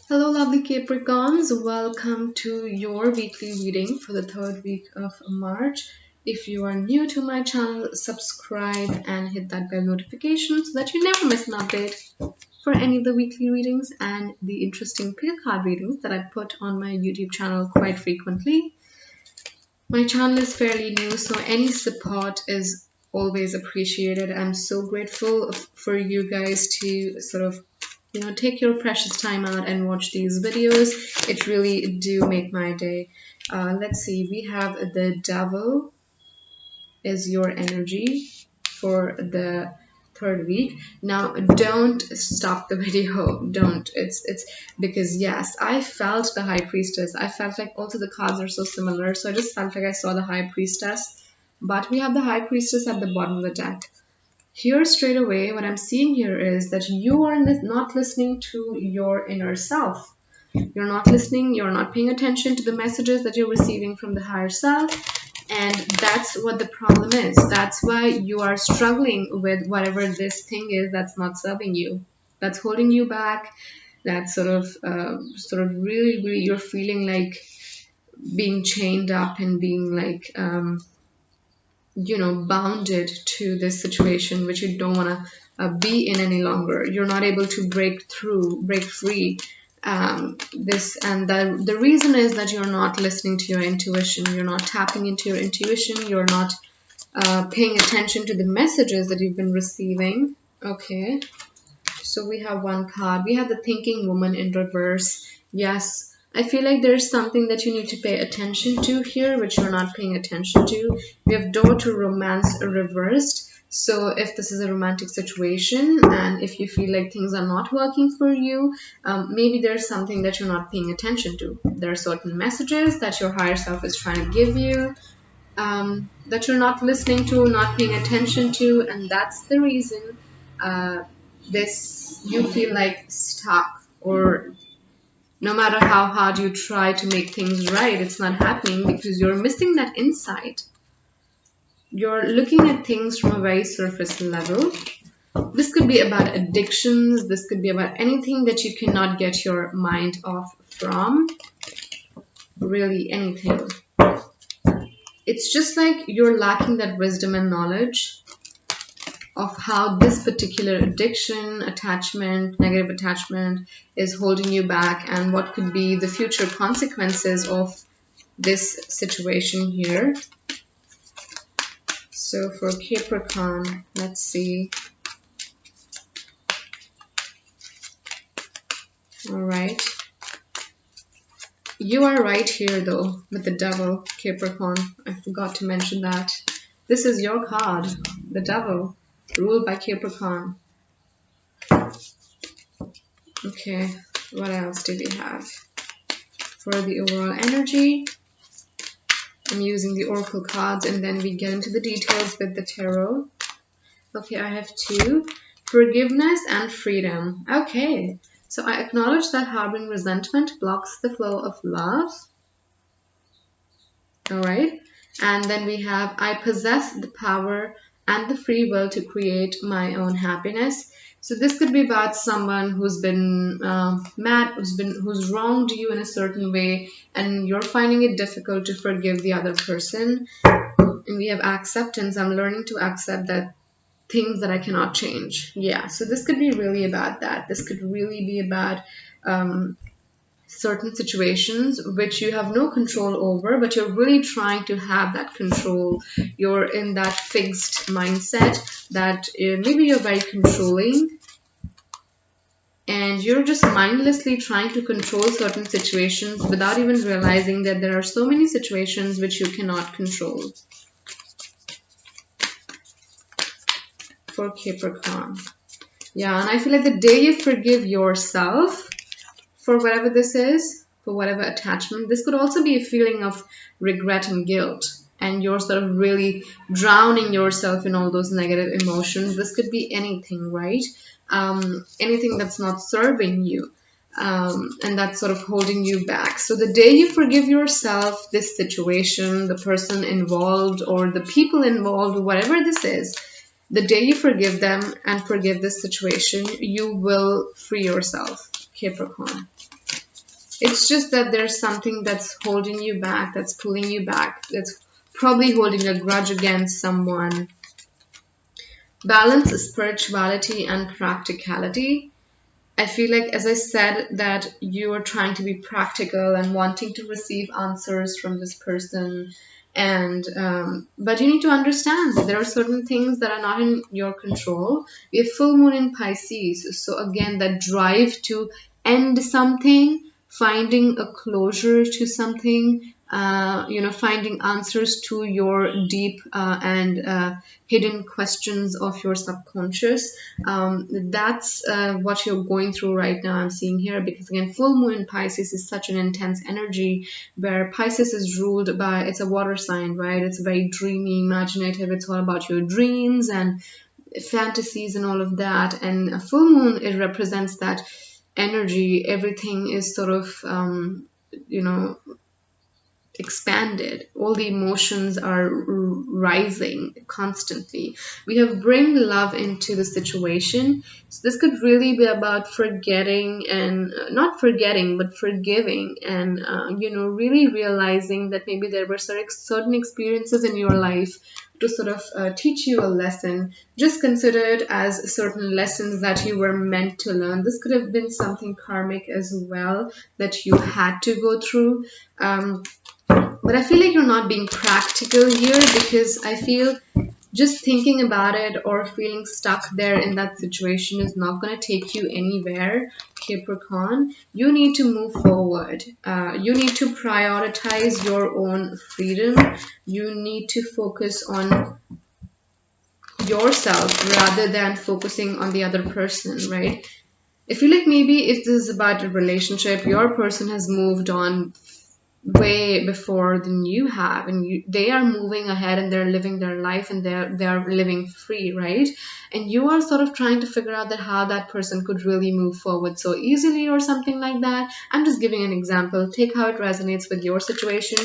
Hello, lovely Capricorns. Welcome to your weekly reading for the third week of March. If you are new to my channel, subscribe and hit that bell notification so that you never miss an update for any of the weekly readings and the interesting pick card readings that I put on my YouTube channel quite frequently. My channel is fairly new, so any support is always appreciated. I'm so grateful for you guys to sort of take your precious time out and watch these videos. It really do make my day. Let's see, we have the devil is your energy for the third week. Now don't stop the video, don't. It's because yes, I felt the high priestess. I felt like also the cards are so similar, so I just felt like I saw the high priestess, but we have the high priestess at the bottom of the deck. Here straight away, what I'm seeing here is that you are not listening to your inner self. You're not listening, you're not paying attention to the messages that you're receiving from the higher self. And that's what the problem is. That's why you are struggling with whatever this thing is that's not serving you, that's holding you back, that's sort of really you're feeling like being chained up and being like bounded to this situation which you don't want to be in any longer. You're not able to break free this, and the reason is that you're not listening to your intuition. You're not tapping into your intuition. You're not paying attention to the messages that you've been receiving. Okay, so we have one card. We have the thinking woman in reverse. Yes, I feel like there's something that you need to pay attention to here, which you're not paying attention to. We have door to romance reversed. So if this is a romantic situation and if you feel like things are not working for you, maybe there's something that you're not paying attention to. There are certain messages that your higher self is trying to give you that you're not listening to, not paying attention to, and that's the reason you feel like stuck, or no matter how hard you try to make things right, it's not happening because you're missing that insight. You're looking at things from a very surface level. This could be about addictions. This could be about anything that you cannot get your mind off from. Really anything. It's just like you're lacking that wisdom and knowledge of how this particular addiction, attachment, negative attachment is holding you back, and what could be the future consequences of this situation here. So for Capricorn, let's see. All right. You are right here though with the devil, Capricorn. I forgot to mention that. This is your card, the devil, ruled by Capricorn. Okay, what else do we have? For the overall energy, I'm using the oracle cards and then we get into the details with the tarot. Okay, I have two. Forgiveness and freedom. Okay, so I acknowledge that harboring resentment blocks the flow of love. All right, and then we have I possess the power and the free will to create my own happiness. So this could be about someone who's been mad, who's wronged you in a certain way, and you're finding it difficult to forgive the other person. And we have acceptance. I'm learning to accept that things that I cannot change. Yeah, so this could be really about that. This could really be about certain situations which you have no control over, but you're really trying to have that control. You're in that fixed mindset that maybe you're very controlling and you're just mindlessly trying to control certain situations without even realizing that there are so many situations which you cannot control. For Capricorn. Yeah, and I feel like the day you forgive yourself for whatever this is, for whatever attachment, this could also be a feeling of regret and guilt, and you're sort of really drowning yourself in all those negative emotions. This could be anything, right? Anything that's not serving you, and that's sort of holding you back. So the day you forgive yourself, this situation, the person involved, or the people involved, whatever this is, the day you forgive them and forgive this situation, you will free yourself, Capricorn. It's just that there's something that's holding you back, that's pulling you back, that's probably holding a grudge against someone. Balance spirituality and practicality. I feel like, as I said, that you are trying to be practical and wanting to receive answers from this person. And but you need to understand that there are certain things that are not in your control. We have full moon in Pisces, so again, that drive to end something, finding a closure to something, finding answers to your deep and hidden questions of your subconscious. That's what you're going through right now, I'm seeing here, because again, full moon in Pisces is such an intense energy, where Pisces is ruled by, it's a water sign, right? It's very dreamy, imaginative. It's all about your dreams and fantasies and all of that. And a full moon, it represents that energy. Everything is sort of you know expanded. All the emotions are rising constantly. We have bring love into the situation. So this could really be about forgetting and not forgetting, but forgiving, and really realizing that maybe there were certain experiences in your life to sort of teach you a lesson. Just consider it as certain lessons that you were meant to learn. This could have been something karmic as well that you had to go through. But I feel like you're not being practical here, because I feel just thinking about it or feeling stuck there in that situation is not going to take you anywhere, Capricorn. You need to move forward. You need to prioritize your own freedom. You need to focus on yourself rather than focusing on the other person, right? I feel like maybe if this is about a relationship, your person has moved on way before than you have, and they are moving ahead and they're living their life, and they're living free, right? And you are sort of trying to figure out that how that person could really move forward so easily or something like that. I'm just giving an example. Take how it resonates with your situation.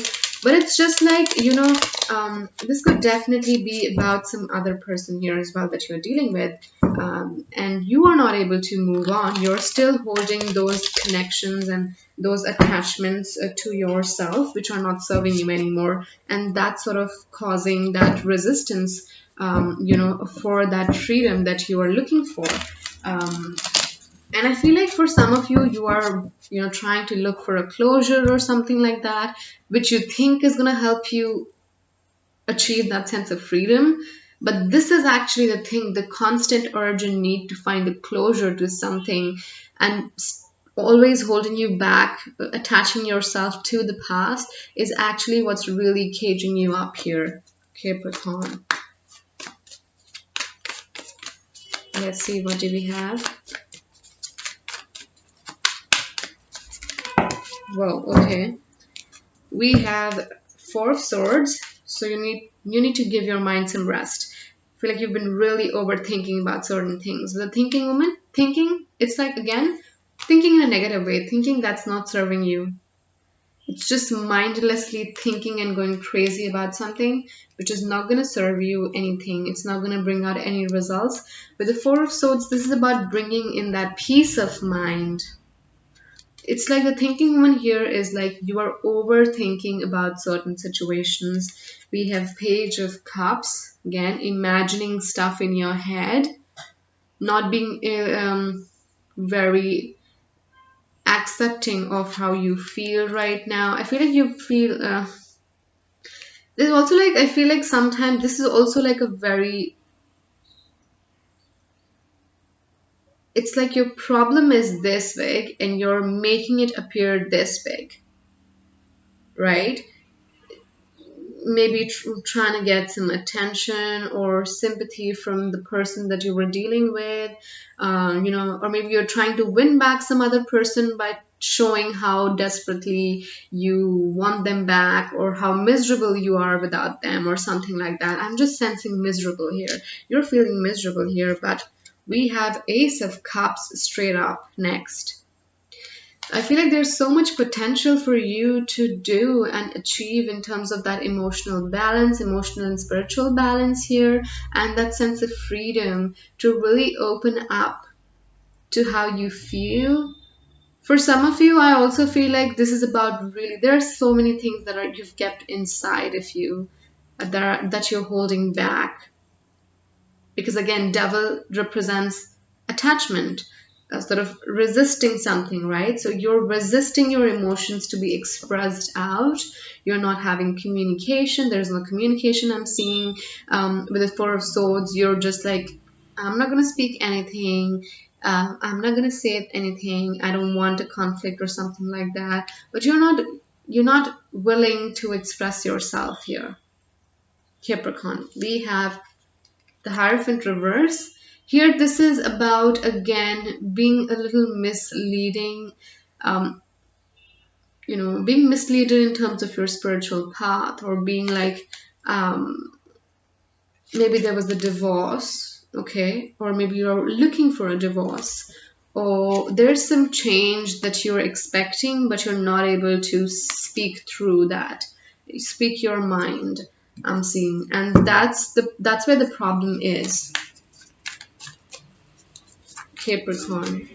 But it's just like, this could definitely be about some other person here as well that you're dealing with. And you are not able to move on. You're still holding those connections and those attachments to yourself, which are not serving you anymore. And that's sort of causing that resistance, for that freedom that you are looking for. Um, and I feel like for some of you, you are, trying to look for a closure or something like that, which you think is going to help you achieve that sense of freedom. But this is actually the thing, the constant urge and need to find a closure to something, and always holding you back, attaching yourself to the past, is actually what's really caging you up here, Capricorn. Let's see, what do we have? Whoa, okay. We have Four of Swords, so you need to give your mind some rest. I feel like you've been really overthinking about certain things. The thinking woman, thinking, it's like, again, thinking in a negative way, thinking that's not serving you. It's just mindlessly thinking and going crazy about something which is not going to serve you anything. It's not going to bring out any results. With the Four of Swords, this is about bringing in that peace of mind. It's like the thinking woman here is like you are overthinking about certain situations. We have Page of Cups, again, imagining stuff in your head, not being very accepting of how you feel right now. I feel like you feel there's also, like, I feel like sometimes this is also like a very, it's like your problem is this big and you're making it appear this big, right? Maybe trying to get some attention or sympathy from the person that you were dealing with, or maybe you're trying to win back some other person by showing how desperately you want them back or how miserable you are without them or something like that. I'm just sensing miserable here. You're feeling miserable here, but we have Ace of Cups straight up next. I feel like there's so much potential for you to do and achieve in terms of that emotional balance, emotional and spiritual balance here, and that sense of freedom to really open up to how you feel For some of you, I also feel like this is about really, there are so many things that are you've kept inside of you that you're holding back. Because again, devil represents attachment, sort of resisting something, right? So you're resisting your emotions to be expressed out. You're not having communication. There's no communication I'm seeing. With the Four of Swords, you're just like, I'm not going to speak anything. I'm not going to say anything. I don't want a conflict or something like that. But you're not willing to express yourself here. Capricorn, we have the Hierophant reverse. Here, this is about again being a little misleading, um, being misleaded in terms of your spiritual path, or being like, um, maybe there was a divorce, okay, or maybe you're looking for a divorce, or there's some change that you're expecting, but you're not able to speak through that, speak your mind. I'm seeing, and that's where the problem is. Capricorn.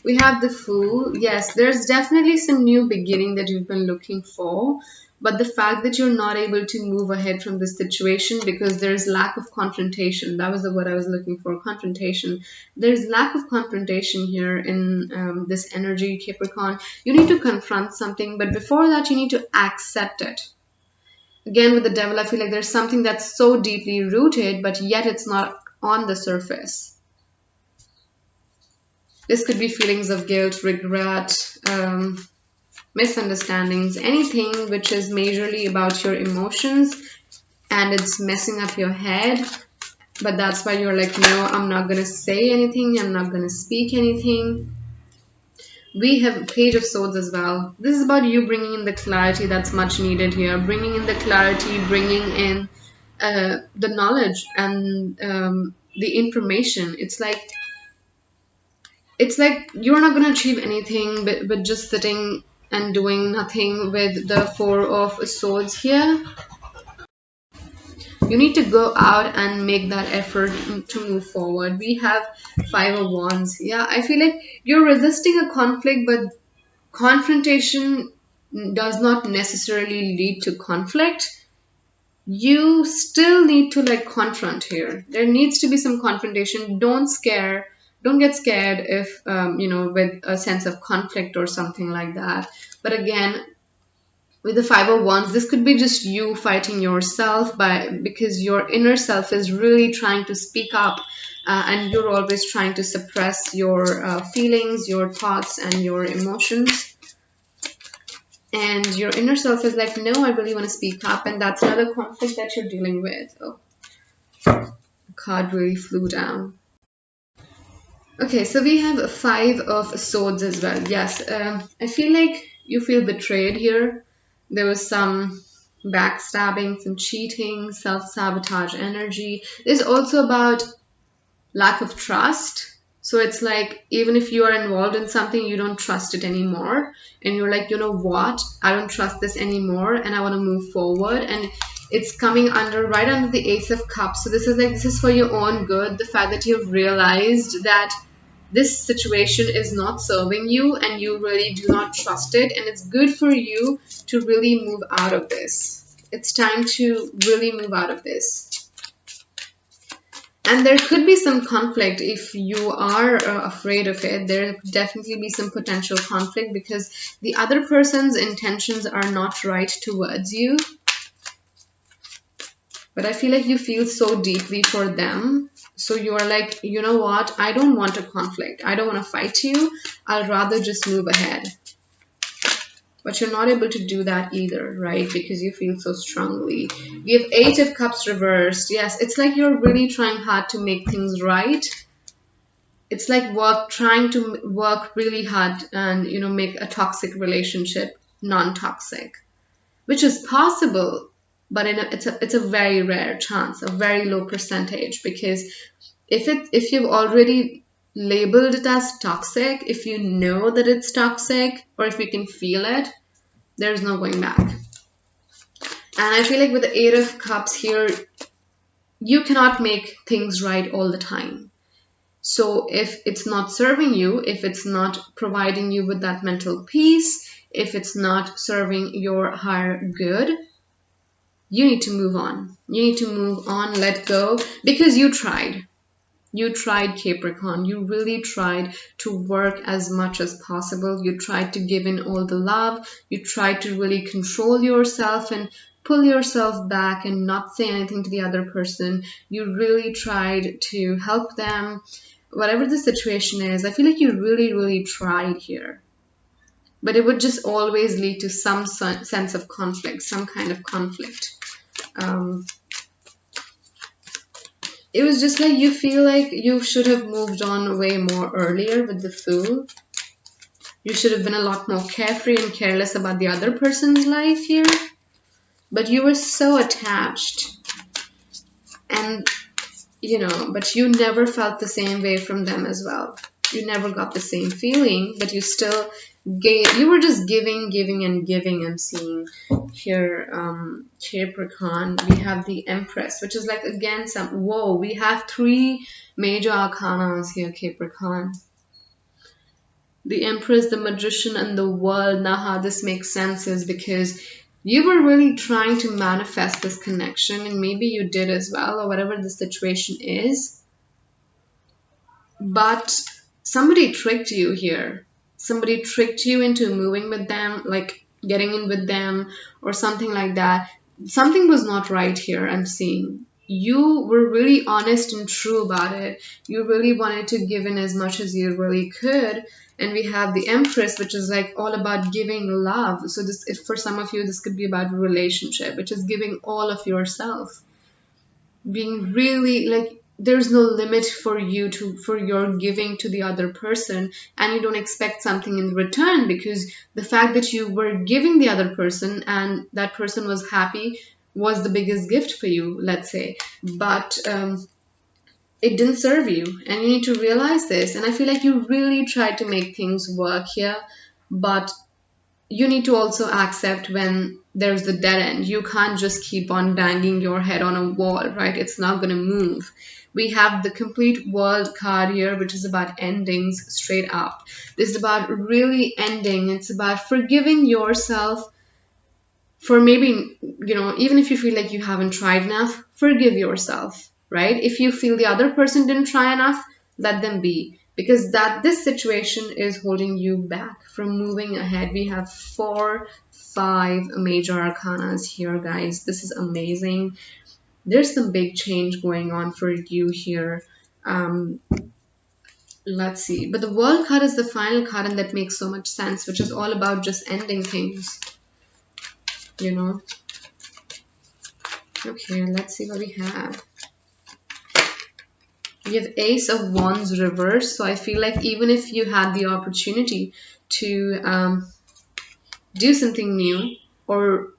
We have the Fool. Yes, there's definitely some new beginning that you've been looking for, but the fact that you're not able to move ahead from this situation because there's lack of confrontation. That was the word I was looking for, confrontation. There's lack of confrontation here in this energy, Capricorn. You need to confront something, but before that, you need to accept it. Again, with the Devil, I feel like there's something that's so deeply rooted, but yet it's not on the surface. This could be feelings of guilt, regret, misunderstandings, anything which is majorly about your emotions and it's messing up your head. But that's why you're like, no, I'm not going to say anything. I'm not going to speak anything. We have Page of Swords as well. This is about you bringing in the clarity that's much needed here. Bringing in the clarity, bringing in the knowledge and the information. It's like you're not going to achieve anything but just sitting and doing nothing with the Four of Swords here. You need to go out and make that effort to move forward. We have Five of Wands. Yeah, I feel like you're resisting a conflict, but confrontation does not necessarily lead to conflict. You still need to like confront here. There needs to be some confrontation. Don't get scared if with a sense of conflict or something like that. But again, with the Five of Wands, this could be just you fighting yourself because your inner self is really trying to speak up, and you're always trying to suppress your feelings, your thoughts, and your emotions. And your inner self is like, no, I really want to speak up, and that's another conflict that you're dealing with. Oh, the card really flew down. Okay, so we have Five of Swords as well. Yes, I feel like you feel betrayed here. There was some backstabbing, some cheating, self-sabotage energy. There's also about lack of trust. So it's like even if you are involved in something, you don't trust it anymore. And you're like, you know what? I don't trust this anymore and I want to move forward. And it's coming right under the Ace of Cups. So this is for your own good. The fact that you've realized that this situation is not serving you and you really do not trust it, and it's good for you to really move out of this. It's time to really move out of this. And there could be some conflict if you are afraid of it. There could definitely be some potential conflict because the other person's intentions are not right towards you. But I feel like you feel so deeply for them. So you are like, you know what? I don't want a conflict. I don't want to fight you. I'll rather just move ahead. But you're not able to do that either, right? Because you feel so strongly. We have Eight of Cups reversed. Yes, it's like you're really trying hard to make things right. It's like trying to work really hard and, make a toxic relationship non-toxic, which is possible. But it's a very rare chance, a very low percentage, because if you've already labeled it as toxic, if you know that it's toxic, or if you can feel it, there's no going back. And I feel like with the Eight of Cups here, you cannot make things right all the time. So if it's not serving you, if it's not providing you with that mental peace, if it's not serving your higher good, you need to move on. You need to move on, let go, because you tried. You tried, Capricorn. You really tried to work as much as possible. You tried to give in all the love. You tried to really control yourself and pull yourself back and not say anything to the other person. You really tried to help them. Whatever the situation is, I feel like you really, really tried here. But it would just always lead to some sense of conflict, some kind of conflict. It was just like you feel like you should have moved on way more earlier with the Fool. You should have been a lot more carefree and careless about the other person's life here. But you were so attached. And, but you never felt the same way from them as well. You never got the same feeling, but you still you were just giving and giving. I'm seeing here, Capricorn. We have the Empress, which is like, again, we have 3 major arcanas here, Capricorn. The Empress, the Magician, and the World. Now how this makes sense is because you were really trying to manifest this connection, and maybe you did as well, or whatever the situation is. But somebody tricked you here. Somebody tricked you into moving with them, like getting in with them or something like that. Something was not right here, I'm seeing. You were really honest and true about it. You really wanted to give in as much as you really could. And we have the Empress, which is like all about giving love. So this, for some of you, this could be about relationship, which is giving all of yourself. Being really like, there's no limit for your giving to the other person, and you don't expect something in return, because the fact that you were giving the other person and that person was happy was the biggest gift for you, let's say. But it didn't serve you, and you need to realize this. And I feel like you really tried to make things work here, but you need to also accept when there's the dead end. You can't just keep on banging your head on a wall, right? It's not going to move. We have the complete World card here, which is about endings straight up. This is about really ending. It's about forgiving yourself for maybe, even if you feel like you haven't tried enough, forgive yourself, right? If you feel the other person didn't try enough, let them be. Because this situation is holding you back from moving ahead. We have 4, 5 major arcanas here, guys. This is amazing. There's some big change going on for you here. Let's see. But the World card is the final card, and that makes so much sense, which is all about just ending things. Okay, let's see what we have. We have Ace of Wands reversed. So I feel like even if you had the opportunity to do something new, or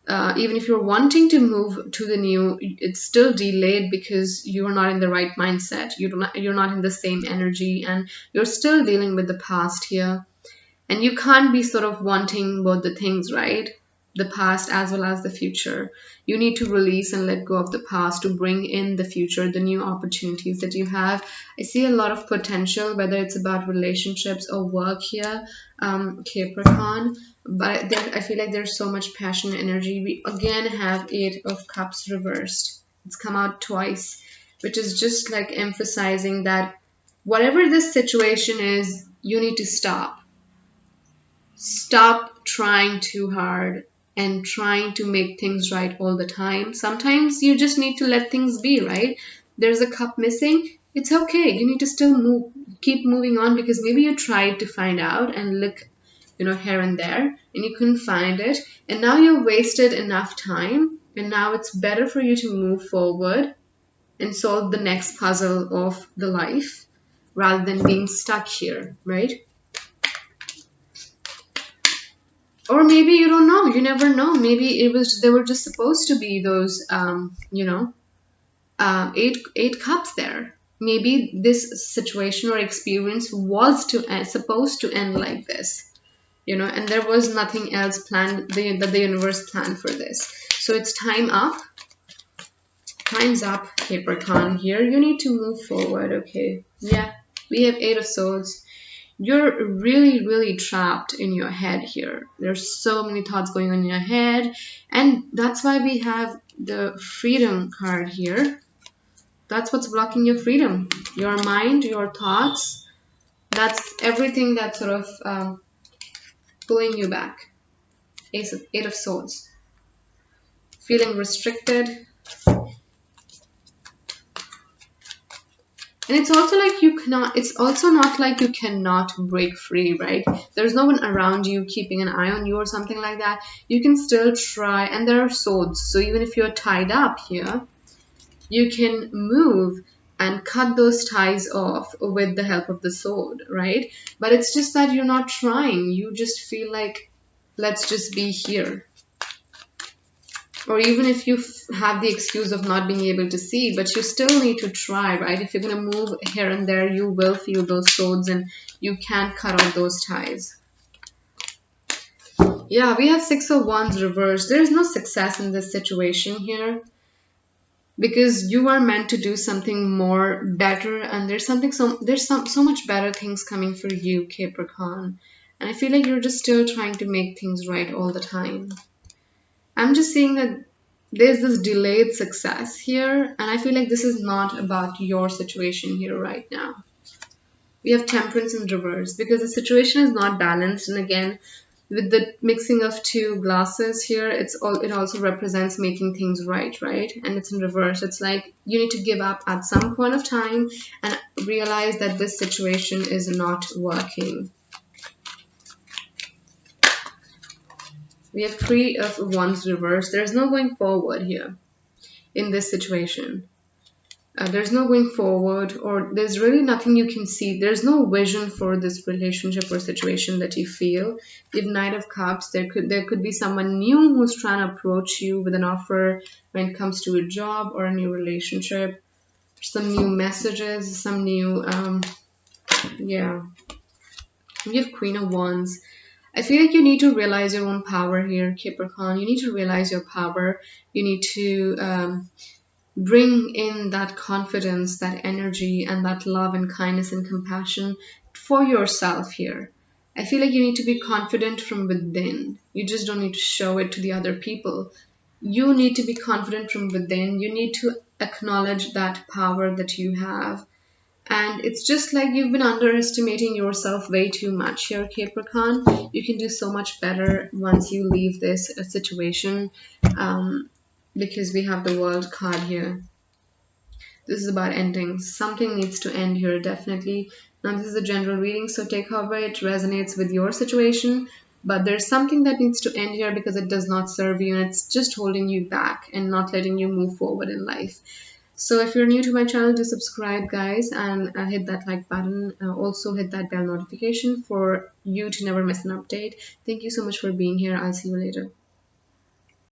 even if you're wanting to move to the new, it's still delayed because you are not in the right mindset. You're not in the same energy, and you're still dealing with the past here. And you can't be sort of wanting both the things, right? The past as well as the future. You need to release and let go of the past to bring in the future, the new opportunities that you have. I see a lot of potential, whether it's about relationships or work here, Capricorn. But I feel like there's so much passion and energy. We again have 8 of Cups reversed. It's come out twice, which is just like emphasizing that whatever this situation is, you need to stop. Stop trying too hard and trying to make things right all the time. Sometimes you just need to let things be, right? There's a cup missing. It's okay. You need to still keep moving on, because maybe you tried to find out and look, here and there, and you couldn't find it. And now you've wasted enough time, and now it's better for you to move forward and solve the next puzzle of the life rather than being stuck here, right? Or maybe you don't know. You never know. Maybe they were just supposed to be those, 8 cups there. Maybe this situation or experience was supposed to end like this, and there was nothing else planned that the universe planned for this. So it's time up. Time's up, Capricorn. Here, you need to move forward, okay? Yeah, we have Eight of Swords. You're really, really trapped in your head here. There's so many thoughts going on in your head, and that's why we have the Freedom card here. That's what's blocking your freedom. Your mind, your thoughts, that's everything that's sort of pulling you back. Eight of Swords. Feeling restricted. And it's also like you cannot, it's also not like you cannot break free, right? There's no one around you keeping an eye on you or something like that. You can still try, and there are swords. So even if you're tied up here, you can move and cut those ties off with the help of the sword, right? But it's just that you're not trying. You just feel like, let's just be here. Or even if you have the excuse of not being able to see, but you still need to try, right? If you're going to move here and there, you will feel those swords and you can't cut out those ties. Yeah, we have Six of Wands reversed. There is no success in this situation here because you are meant to do something more better, and there's so much better things coming for you, Capricorn. And I feel like you're just still trying to make things right all the time. I'm just seeing that there's this delayed success here, and I feel like this is not about your situation here right now. We have Temperance in reverse because the situation is not balanced, and again, with the mixing of two glasses here, it also represents making things right? And it's in reverse. It's like you need to give up at some point of time and realize that this situation is not working. We have Three of Wands reversed. There's no going forward here in this situation. There's no going forward, or there's really nothing you can see. There's no vision for this relationship or situation that you feel. The Knight of Cups, there could be someone new who's trying to approach you with an offer when it comes to a job or a new relationship. Some new messages, some new, yeah. We have Queen of Wands. I feel like you need to realize your own power here, Capricorn. You need to realize your power. You need to bring in that confidence, that energy, and that love and kindness and compassion for yourself here. I feel like you need to be confident from within. You just don't need to show it to the other people. You need to be confident from within. You need to acknowledge that power that you have. And it's just like you've been underestimating yourself way too much here, Capricorn. You can do so much better once you leave this situation, because we have the World card here. This is about ending. Something needs to end here, definitely. Now, this is a general reading, so take however it resonates with your situation. But there's something that needs to end here because it does not serve you, and it's just holding you back and not letting you move forward in life. So if you're new to my channel, do subscribe, guys, and hit that like button. Also hit that bell notification for you to never miss an update. Thank you so much for being here. I'll see you later.